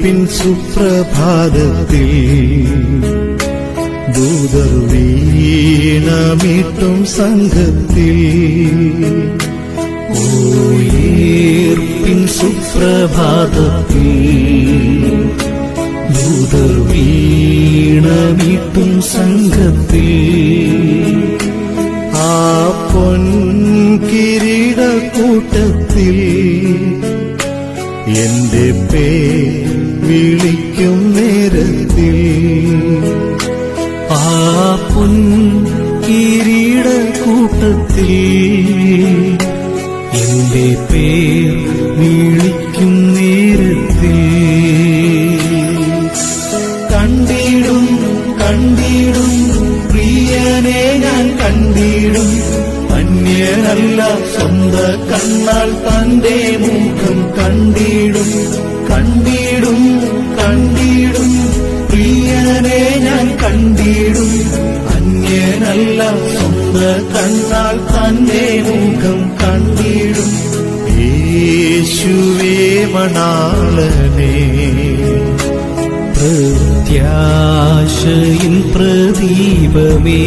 ഉയർപ്പിൻ സുപ്രഭാതത്തിൽ ദൂതർ വീണമീട്ടും സംഘത്തിൽ ഉയർപ്പിൻ സുപ്രഭാതത്തിൽ ദൂതർ വീണമീട്ടും സംഘത്തിൽ ആ പൊൻകിരീടക്കൂട്ടത്തിൽ എന്റെ പേർ വിളിക്കും നേരത്തിൽ ആ പൊൻകിരീടക്കൂട്ടത്തിൽ എന്റെ പേർ വിളിക്കും നേരത്തിൽ കണ്ടിടും കണ്ടിടും പ്രിയനെ ഞാൻ കണ്ടിടും അന്യനല്ല സ്വന്ത കണ്ണാൽ തന്റെ മുഖം കണ്ടിടും കണ്ടിടും കണ്ടിടും പ്രിയനെ ഞാൻ കണ്ടിടും അന്യനല്ല സ്വന്ത കണ്ണാൽ തന്റെ മുഖം കണ്ടിടും യേശുവേ മണാളനേ പ്രത്യാശയിൻ പ്രദീപമേ